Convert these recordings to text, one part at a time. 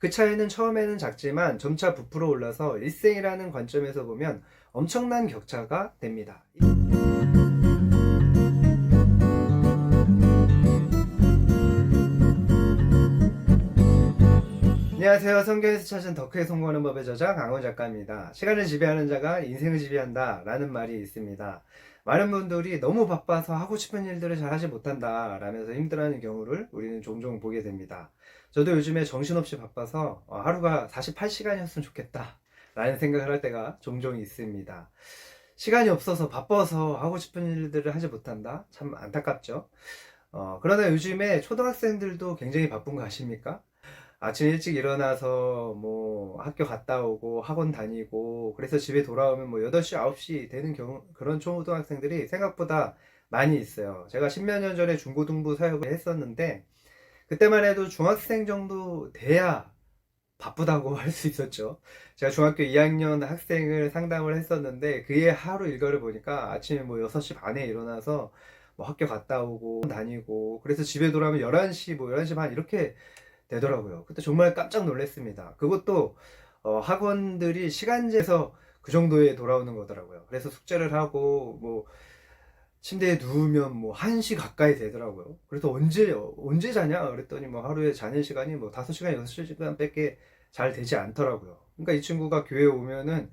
그 차이는 처음에는 작지만 점차 부풀어 올라서 일생이라는 관점에서 보면 엄청난 격차가 됩니다. 안녕하세요. 성경에서 찾은 더 크게 성공하는 법의 저자 강원 작가입니다. 시간을 지배하는 자가 인생을 지배한다 라는 말이 있습니다. 많은 분들이 너무 바빠서 하고 싶은 일들을 잘 하지 못한다 라면서 힘들어하는 경우를 우리는 종종 보게 됩니다. 저도 요즘에 정신없이 바빠서 하루가 48시간이었으면 좋겠다 라는 생각을 할 때가 종종 있습니다. 시간이 없어서 바빠서 하고 싶은 일들을 하지 못한다? 참 안타깝죠. 그러나 요즘에 초등학생들도 굉장히 바쁜 거 아십니까? 아침 일찍 일어나서 뭐 학교 갔다 오고 학원 다니고 그래서 집에 돌아오면 뭐 8시, 9시 되는 경우, 그런 초등학생들이 생각보다 많이 있어요. 제가 십몇 년 전에 중고등부 사역을 했었는데 그때만 해도 중학생 정도 돼야 바쁘다고 할 수 있었죠. 제가 중학교 2학년 학생을 상담을 했었는데 그의 하루 일과를 보니까 아침에 뭐 6시 반에 일어나서 뭐 학교 갔다 오고 다니고 그래서 집에 돌아오면 11시 뭐 11시 반 이렇게 되더라고요. 그때 정말 깜짝 놀랐습니다. 그것도 학원들이 시간제에서 그 정도에 돌아오는 거더라고요. 그래서 숙제를 하고 뭐 침대에 누우면 뭐 1시 가까이 되더라고요. 그래서 언제 자냐 그랬더니 뭐 하루에 자는 시간이 뭐 5시간 6시간 밖에 잘 되지 않더라고요. 그러니까 이 친구가 교회에 오면은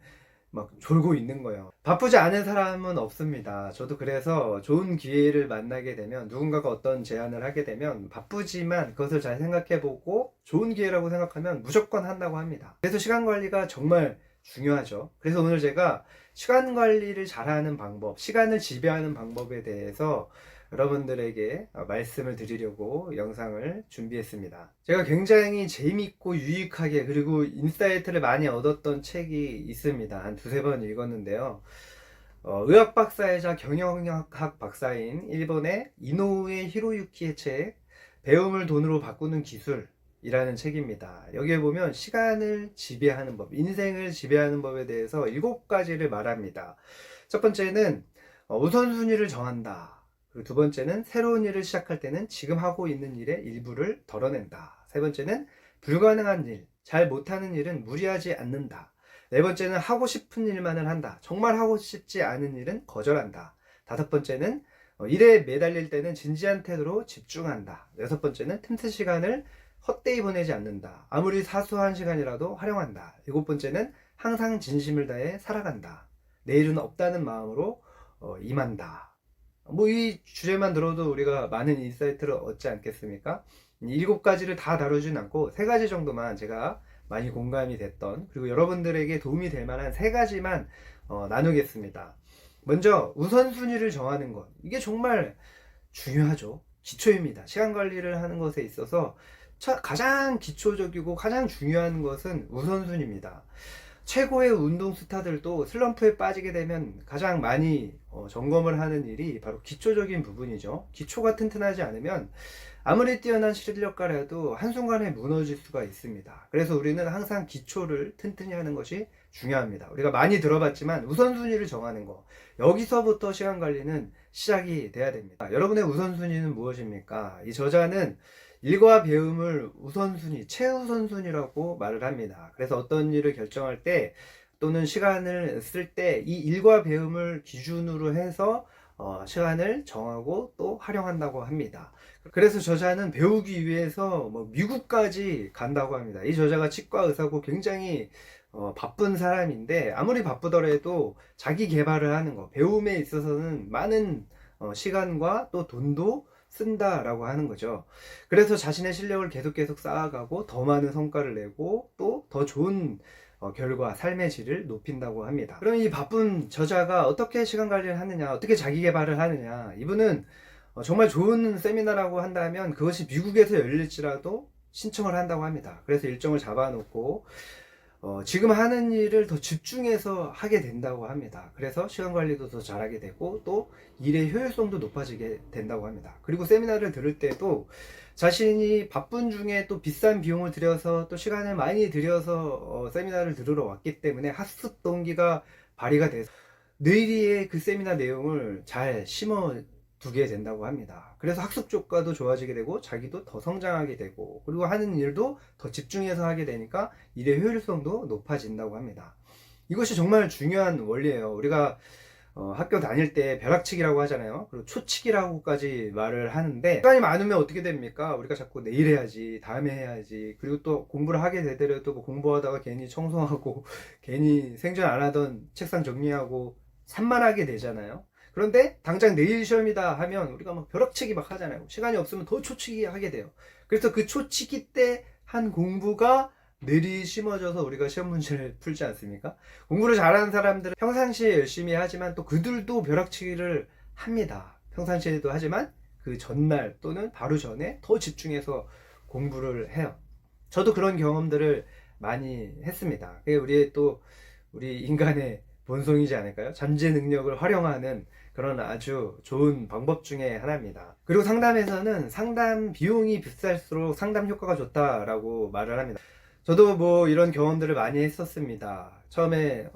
막 졸고 있는 거예요. 바쁘지 않은 사람은 없습니다. 저도 그래서 좋은 기회를 만나게 되면 누군가가 어떤 제안을 하게 되면 바쁘지만 그것을 잘 생각해보고 좋은 기회라고 생각하면 무조건 한다고 합니다. 그래서 시간 관리가 정말 중요하죠. 그래서 오늘 제가 시간 관리를 잘하는 방법, 시간을 지배하는 방법에 대해서 여러분들에게 말씀을 드리려고 영상을 준비했습니다. 제가 굉장히 재밌고 유익하게 그리고 인사이트를 많이 얻었던 책이 있습니다. 한 두세 번 읽었는데요. 의학 박사이자 경영학 박사인 일본의 이노우에 히로유키의 책 배움을 돈으로 바꾸는 기술이라는 책입니다. 여기에 보면 시간을 지배하는 법, 인생을 지배하는 법에 대해서 7가지를 말합니다. 첫 번째는 우선순위를 정한다. 그리고 두 번째는 새로운 일을 시작할 때는 지금 하고 있는 일의 일부를 덜어낸다. 세 번째는 불가능한 일, 잘 못하는 일은 무리하지 않는다. 네 번째는 하고 싶은 일만을 한다. 정말 하고 싶지 않은 일은 거절한다. 다섯 번째는 일에 매달릴 때는 진지한 태도로 집중한다. 여섯 번째는 틈새 시간을 헛되이 보내지 않는다. 아무리 사소한 시간이라도 활용한다. 일곱 번째는 항상 진심을 다해 살아간다. 내일은 없다는 마음으로 임한다. 뭐 이 주제만 들어도 우리가 많은 인사이트를 얻지 않겠습니까? 7가지를 다 다루진 않고 3가지 정도만 제가 많이 공감이 됐던 그리고 여러분들에게 도움이 될 만한 3가지만 나누겠습니다. 먼저 우선순위를 정하는 것, 이게 정말 중요하죠. 기초입니다. 시간 관리를 하는 것에 있어서 가장 기초적이고 가장 중요한 것은 우선순위입니다. 최고의 운동 스타들도 슬럼프에 빠지게 되면 가장 많이 점검을 하는 일이 바로 기초적인 부분이죠. 기초가 튼튼하지 않으면 아무리 뛰어난 실력가라도 한순간에 무너질 수가 있습니다. 그래서 우리는 항상 기초를 튼튼히 하는 것이 중요합니다. 우리가 많이 들어봤지만 우선순위를 정하는 거, 여기서부터 시간 관리는 시작이 돼야 됩니다. 여러분의 우선순위는 무엇입니까? 이 저자는 일과 배움을 우선순위, 최우선순위라고 말을 합니다. 그래서 어떤 일을 결정할 때 또는 시간을 쓸 때 이 일과 배움을 기준으로 해서 시간을 정하고 또 활용한다고 합니다. 그래서 저자는 배우기 위해서 뭐 미국까지 간다고 합니다. 이 저자가 치과 의사고 굉장히 바쁜 사람인데 아무리 바쁘더라도 자기 개발을 하는 거, 배움에 있어서는 많은 시간과 또 돈도 쓴다라고 하는 거죠. 그래서 자신의 실력을 계속 쌓아가고 더 많은 성과를 내고 또 더 좋은 결과, 삶의 질을 높인다고 합니다. 그럼 이 바쁜 저자가 어떻게 시간 관리를 하느냐, 어떻게 자기 개발을 하느냐, 이분은 정말 좋은 세미나라고 한다면 그것이 미국에서 열릴지라도 신청을 한다고 합니다. 그래서 일정을 잡아놓고 지금 하는 일을 더 집중해서 하게 된다고 합니다. 그래서 시간 관리도 더 잘하게 되고 또 일의 효율성도 높아지게 된다고 합니다. 그리고 세미나를 들을 때도 자신이 바쁜 중에 또 비싼 비용을 들여서 또 시간을 많이 들여서 세미나를 들으러 왔기 때문에 학습 동기가 발휘가 돼서 뇌리에 그 세미나 내용을 잘 심어 두게 된다고 합니다. 그래서 학습 효과도 좋아지게 되고 자기도 더 성장하게 되고 그리고 하는 일도 더 집중해서 하게 되니까 일의 효율성도 높아진다고 합니다. 이것이 정말 중요한 원리예요. 우리가 학교 다닐 때 벼락치기라고 하잖아요. 그리고 초치기라고까지 말을 하는데 시간이 많으면 어떻게 됩니까? 우리가 자꾸 내일 해야지, 다음에 해야지. 그리고 또 공부를 하게 되더라도 뭐 공부하다가 괜히 청소하고 괜히 생전 안 하던 책상 정리하고 산만하게 되잖아요. 그런데 당장 내일 시험이다 하면 우리가 막 벼락치기 막 하잖아요. 시간이 없으면 더 초치기 하게 돼요. 그래서 그 초치기 때 한 공부가 뇌리 심어져서 우리가 시험 문제를 풀지 않습니까? 공부를 잘하는 사람들은 평상시에 열심히 하지만 또 그들도 벼락치기를 합니다. 평상시에도 하지만 그 전날 또는 바로 전에 더 집중해서 공부를 해요. 저도 그런 경험들을 많이 했습니다. 그게 우리 인간의 본성이지 않을까요? 잠재 능력을 활용하는 그런 아주 좋은 방법 중에 하나입니다. 그리고 상담에서는 상담 비용이 비쌀수록 상담 효과가 좋다라고 말을 합니다. 저도 뭐 이런 경험들을 많이 했었습니다. 처음에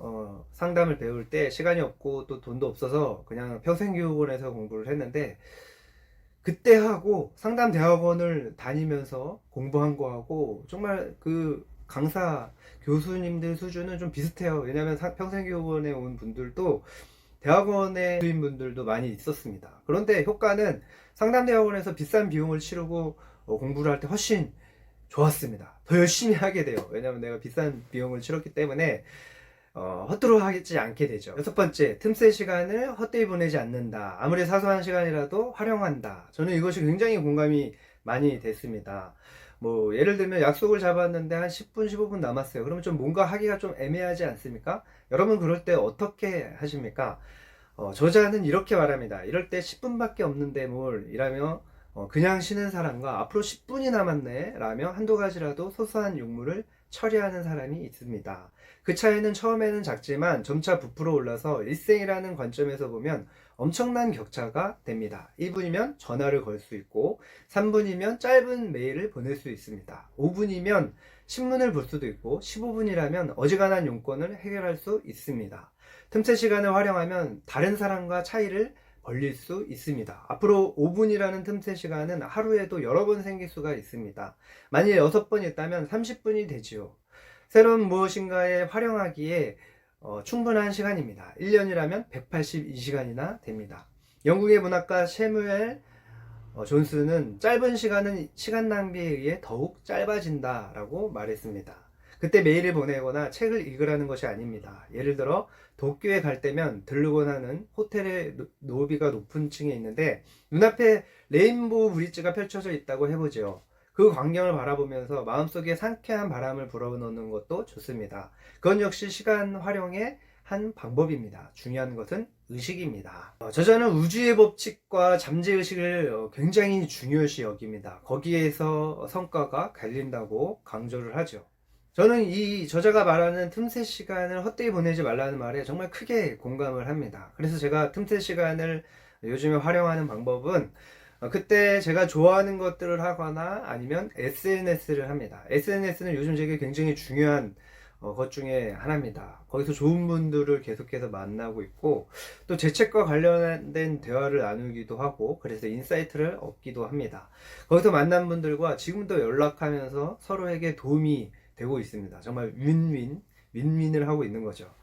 상담을 배울 때 시간이 없고 또 돈도 없어서 그냥 평생교육원에서 공부를 했는데 그때 하고 상담 대학원을 다니면서 공부한 거하고 정말 그 강사 교수님들 수준은 좀 비슷해요. 왜냐하면 평생교육원에 온 분들도 대학원에 인 분들도 많이 있었습니다. 그런데 효과는 상담대학원에서 비싼 비용을 치르고 공부를 할 때 훨씬 좋았습니다. 더 열심히 하게 돼요. 왜냐하면 내가 비싼 비용을 치렀기 때문에 헛되이 하지 않게 되죠. 여섯 번째, 틈새 시간을 헛되이 보내지 않는다. 아무리 사소한 시간이라도 활용한다. 저는 이것이 굉장히 공감이 많이 됐습니다. 뭐 예를 들면 약속을 잡았는데 한 10분, 15분 남았어요. 그러면 좀 뭔가 하기가 좀 애매하지 않습니까? 여러분 그럴 때 어떻게 하십니까? 저자는 이렇게 말합니다. 이럴 때 10분밖에 없는데 뭘 이라며 그냥 쉬는 사람과 앞으로 10분이 남았네 라며 한두 가지라도 소소한 욕물을 처리하는 사람이 있습니다. 그 차이는 처음에는 작지만 점차 부풀어 올라서 일생이라는 관점에서 보면 엄청난 격차가 됩니다. 1분이면 전화를 걸 수 있고 3분이면 짧은 메일을 보낼 수 있습니다. 5분이면 신문을 볼 수도 있고 15분이라면 어지간한 용건을 해결할 수 있습니다. 틈새 시간을 활용하면 다른 사람과 차이를 벌릴 수 있습니다. 앞으로 5분이라는 틈새 시간은 하루에도 여러 번 생길 수가 있습니다. 만일 6번 있다면 30분이 되지요. 새로운 무엇인가에 활용하기에 충분한 시간입니다. 1년이라면 182시간이나 됩니다. 영국의 문학가 셰무엘 존스는 짧은 시간은 시간 낭비에 의해 더욱 짧아진다 라고 말했습니다. 그때 메일을 보내거나 책을 읽으라는 것이 아닙니다. 예를 들어 도쿄에 갈 때면 들르곤 하는 호텔의 노비가 높은 층에 있는데 눈앞에 레인보우 브릿지가 펼쳐져 있다고 해보죠. 그 광경을 바라보면서 마음속에 상쾌한 바람을 불어넣는 것도 좋습니다. 그건 역시 시간 활용의 한 방법입니다. 중요한 것은 의식입니다. 저자는 우주의 법칙과 잠재의식을 굉장히 중요시 여깁니다. 거기에서 성과가 갈린다고 강조를 하죠. 저는 이 저자가 말하는 틈새 시간을 헛되이 보내지 말라는 말에 정말 크게 공감을 합니다. 그래서 제가 틈새 시간을 요즘에 활용하는 방법은 그때 제가 좋아하는 것들을 하거나 아니면 SNS를 합니다. SNS는 요즘 제게 굉장히 중요한 것 중에 하나입니다. 거기서 좋은 분들을 계속해서 만나고 있고 또 제 책과 관련된 대화를 나누기도 하고 그래서 인사이트를 얻기도 합니다. 거기서 만난 분들과 지금도 연락하면서 서로에게 도움이 되고 있습니다. 정말 윈윈을 하고 있는 거죠.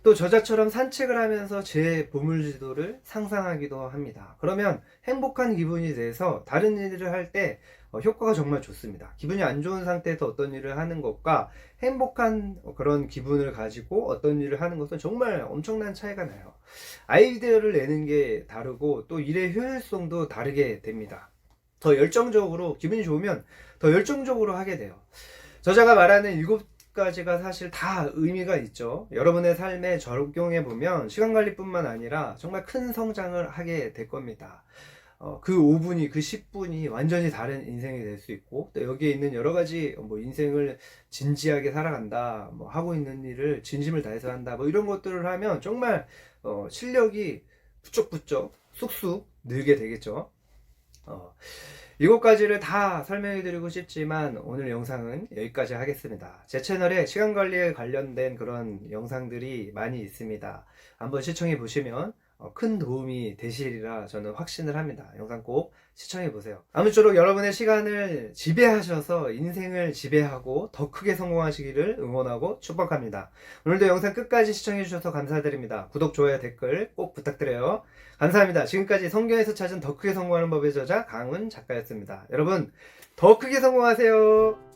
또 저자처럼 산책을 하면서 제 보물지도를 상상하기도 합니다. 그러면 행복한 기분이 돼서 다른 일을 할 때 효과가 정말 좋습니다. 기분이 안 좋은 상태에서 어떤 일을 하는 것과 행복한 그런 기분을 가지고 어떤 일을 하는 것은 정말 엄청난 차이가 나요. 아이디어를 내는 게 다르고 또 일의 효율성도 다르게 됩니다. 더 열정적으로 기분이 좋으면 더 열정적으로 하게 돼요. 저자가 말하는 7가지가 사실 다 의미가 있죠. 여러분의 삶에 적용해 보면 시간 관리뿐만 아니라 정말 큰 성장을 하게 될 겁니다. 그 5분이 그 10분이 완전히 다른 인생이 될 수 있고 또 여기에 있는 여러 가지 뭐 인생을 진지하게 살아간다, 뭐 하고 있는 일을 진심을 다해서 한다, 뭐 이런 것들을 하면 정말 실력이 부쩍부쩍 쑥쑥 늘게 되겠죠. 7가지를 다 설명해 드리고 싶지만 오늘 영상은 여기까지 하겠습니다. 제 채널에 시간관리에 관련된 그런 영상들이 많이 있습니다. 한번 시청해 보시면 큰 도움이 되시리라 저는 확신을 합니다. 영상 꼭 시청해보세요. 아무쪼록 여러분의 시간을 지배하셔서 인생을 지배하고 더 크게 성공하시기를 응원하고 축복합니다. 오늘도 영상 끝까지 시청해주셔서 감사드립니다. 구독, 좋아요, 댓글 꼭 부탁드려요. 감사합니다. 지금까지 성경에서 찾은 더 크게 성공하는 법의 저자 강훈 작가였습니다. 여러분 더 크게 성공하세요.